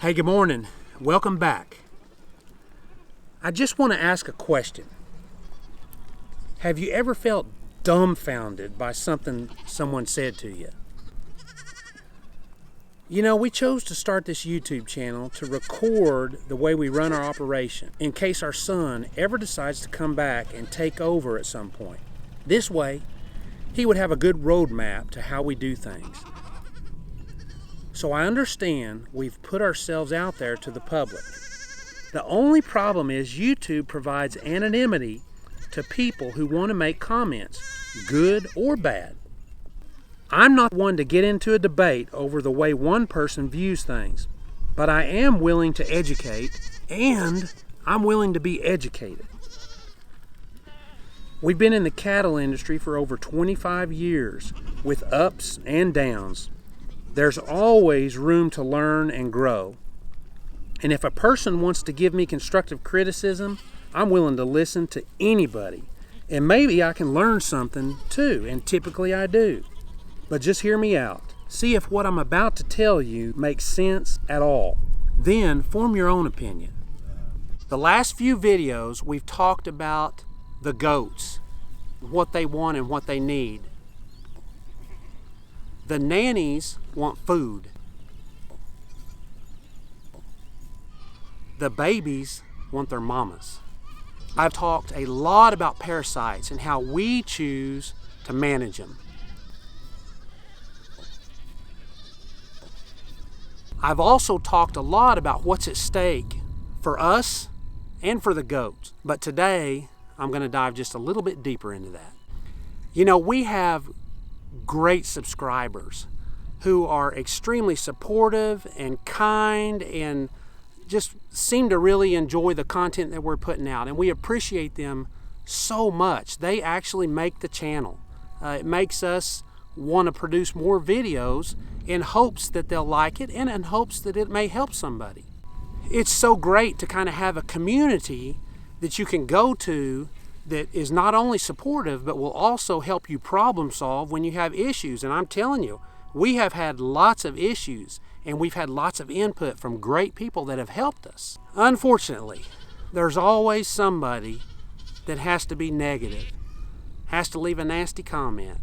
Hey, good morning. Welcome back. I just want to ask a question. Have you ever felt dumbfounded by something someone said to you? You know, we chose to start this YouTube channel to record the way we run our operation in case our son ever decides to come back and take over at some point. This way, he would have a good roadmap to how we do things. So I understand we've put ourselves out there to the public. The only problem is YouTube provides anonymity to people who want to make comments, good or bad. I'm not one to get into a debate over the way one person views things, but I am willing to educate, and I'm willing to be educated. We've been in the cattle industry for over 25 years, with ups and downs. There's always room to learn and grow. And if a person wants to give me constructive criticism, I'm willing to listen to anybody. And maybe I can learn something too, and typically I do. But just hear me out. See if what I'm about to tell you makes sense at all. Then form your own opinion. The last few videos we've talked about the goats, what they want and what they need. The nannies want food. The babies want their mamas. I've talked a lot about parasites and how we choose to manage them. I've also talked a lot about what's at stake for us and for the goats. But today, I'm going to dive just a little bit deeper into that. You know, we have great subscribers who are extremely supportive and kind and just seem to really enjoy the content that we're putting out, and we appreciate them so much. They actually make the channel. It makes us want to produce more videos in hopes that they'll like it and in hopes that it may help somebody. It's so great to kind of have a community that you can go to that is not only supportive but will also help you problem solve when you have issues. And I'm telling you, we have had lots of issues and we've had lots of input from great people that have helped us. Unfortunately, there's always somebody that has to be negative, has to leave a nasty comment,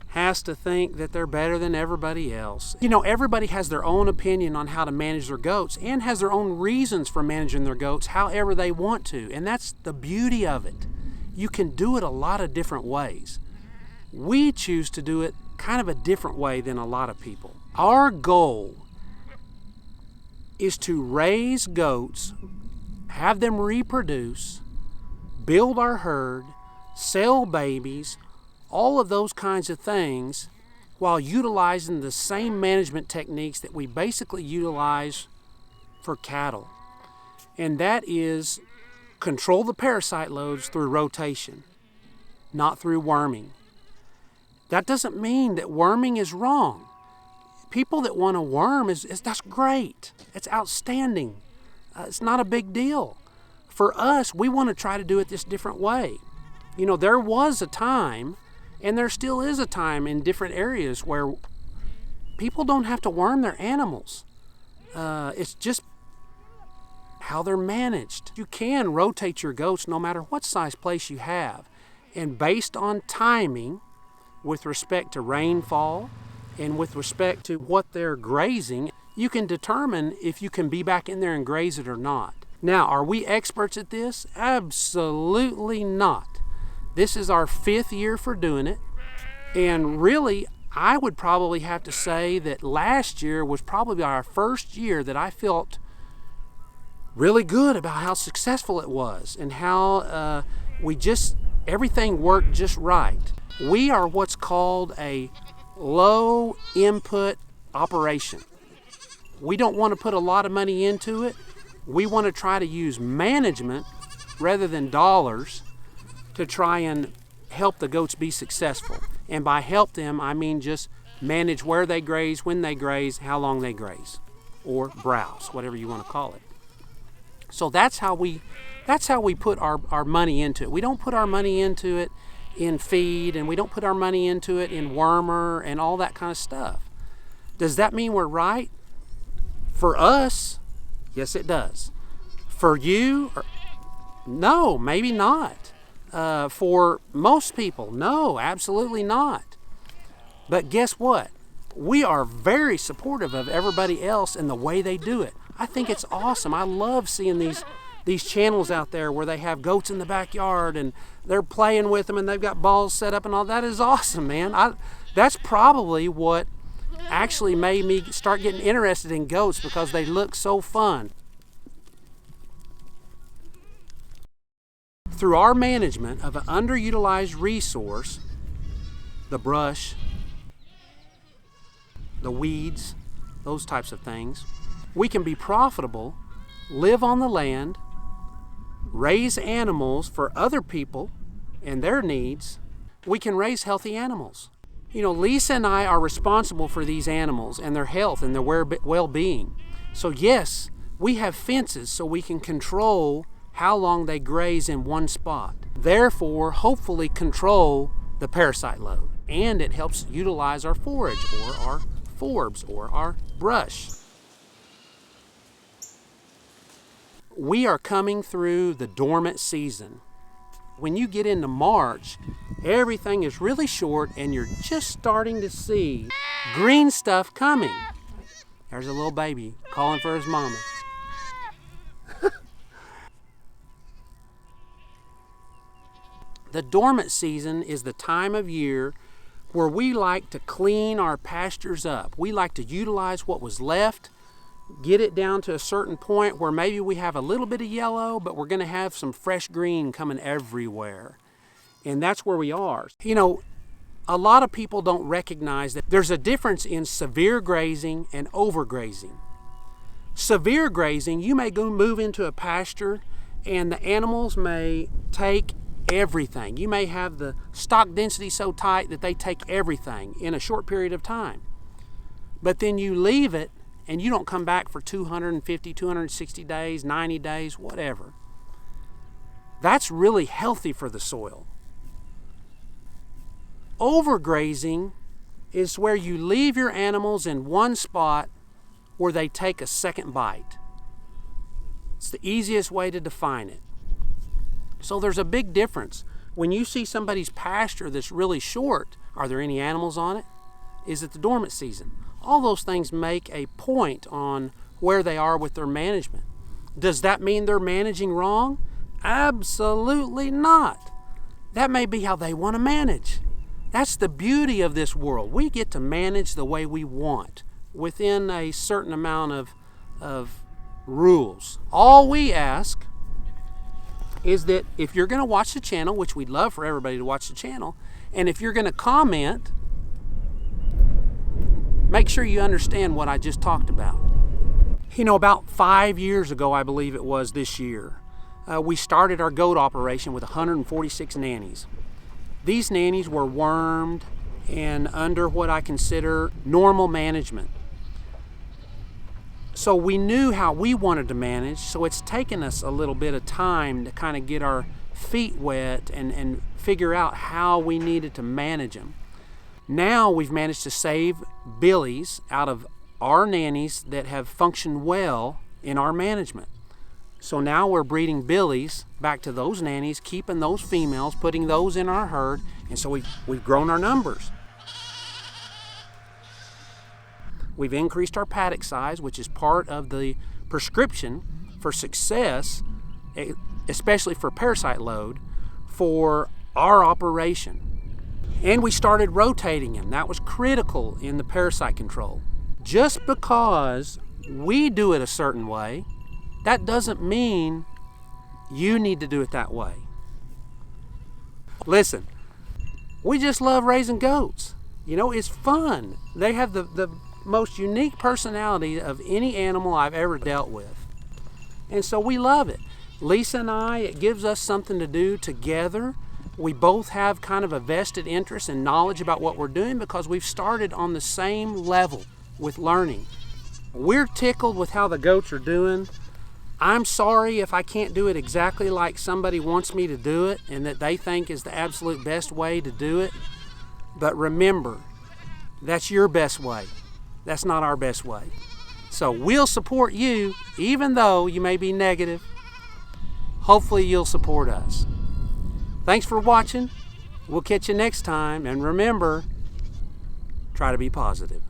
has to think that they're better than everybody else. You know, everybody has their own opinion on how to manage their goats and has their own reasons for managing their goats however they want to. And that's the beauty of it. You can do it a lot of different ways. We choose to do it kind of a different way than a lot of people. Our goal is to raise goats, have them reproduce, build our herd, sell babies, all of those kinds of things while utilizing the same management techniques that we basically utilize for cattle. And that is control the parasite loads through rotation, not through worming. That doesn't mean that worming is wrong. People that want to worm, that's great. It's outstanding. It's not a big deal. For us, we want to try to do it this different way. You know, there was a time, and there still is a time in different areas where people don't have to worm their animals. It's just how they're managed. You can rotate your goats no matter what size place you have. And based on timing, with respect to rainfall and with respect to what they're grazing, you can determine if you can be back in there and graze it or not. Now, are we experts at this? Absolutely not. This is our 5th year for doing it. And really, I would probably have to say that last year was probably our first year that I felt really good about how successful it was and how everything worked just right. We are what's called a low input operation. We don't want to put a lot of money into it. We want to try to use management rather than dollars to try and help the goats be successful. And by help them, I mean just manage where they graze, when they graze, how long they graze, or browse, whatever you want to call it. So that's how we put our money into it. We don't put our money into it in feed, and we don't put our money into it in wormer and all that kind of stuff. Does that mean we're right? For us, Yes, it does. For you, no, maybe not. For most people, no, absolutely not. But guess what? We are very supportive of everybody else and the way they do it. I think it's awesome. I love seeing these channels out there where they have goats in the backyard and they're playing with them and they've got balls set up and all. That is awesome, man. That's probably what actually made me start getting interested in goats, because they look so fun. Through our management of an underutilized resource, the brush, the weeds, those types of things, we can be profitable, live on the land, raise animals for other people and their needs. We can raise healthy animals. You know, Lisa and I are responsible for these animals and their health and their well-being. So yes, we have fences so we can control how long they graze in one spot. Therefore, hopefully control the parasite load. And it helps utilize our forage or our forbs or our brush. We are coming through the dormant season. When you get into March, everything is really short and you're just starting to see green stuff coming. There's a little baby calling for his mama. The dormant season is the time of year where we like to clean our pastures up. We like to utilize what was left, get it down to a certain point where maybe we have a little bit of yellow, but we're going to have some fresh green coming everywhere. And that's where we are. You know, a lot of people don't recognize that there's a difference in severe grazing and overgrazing. Severe grazing, you may go move into a pasture and the animals may take everything. You may have the stock density so tight that they take everything in a short period of time. But then you leave it and you don't come back for 250, 260 days, 90 days, whatever. That's really healthy for the soil. Overgrazing is where you leave your animals in one spot where they take a second bite. It's the easiest way to define it. So there's a big difference. When you see somebody's pasture that's really short, are there any animals on it? Is it the dormant season? All those things make a point on where they are with their management. Does that mean they're managing wrong? Absolutely not. That may be how they want to manage. That's the beauty of this world. We get to manage the way we want within a certain amount of rules. All we ask is that if you're going to watch the channel, which we'd love for everybody to watch the channel, and if you're going to comment, make sure you understand what I just talked about. You know, about 5 years ago, I believe it was this year, we started our goat operation with 146 nannies. These nannies were wormed and under what I consider normal management. So we knew how we wanted to manage, so it's taken us a little bit of time to kind of get our feet wet and figure out how we needed to manage them. Now we've managed to save billies out of our nannies that have functioned well in our management. So now we're breeding billies back to those nannies, keeping those females, putting those in our herd, and so we've grown our numbers. We've increased our paddock size, which is part of the prescription for success, especially for parasite load, for our operation. And we started rotating them. That was critical in the parasite control. Just because we do it a certain way, that doesn't mean you need to do it that way. Listen, we just love raising goats. You know, it's fun. They have the most unique personality of any animal I've ever dealt with. And so we love it. Lisa and I, it gives us something to do together. We both have kind of a vested interest and knowledge about what we're doing because we've started on the same level with learning. We're tickled with how the goats are doing. I'm sorry if I can't do it exactly like somebody wants me to do it and that they think is the absolute best way to do it. But remember, that's your best way. That's not our best way. So we'll support you, even though you may be negative. Hopefully you'll support us. Thanks for watching. We'll catch you next time. And remember, try to be positive.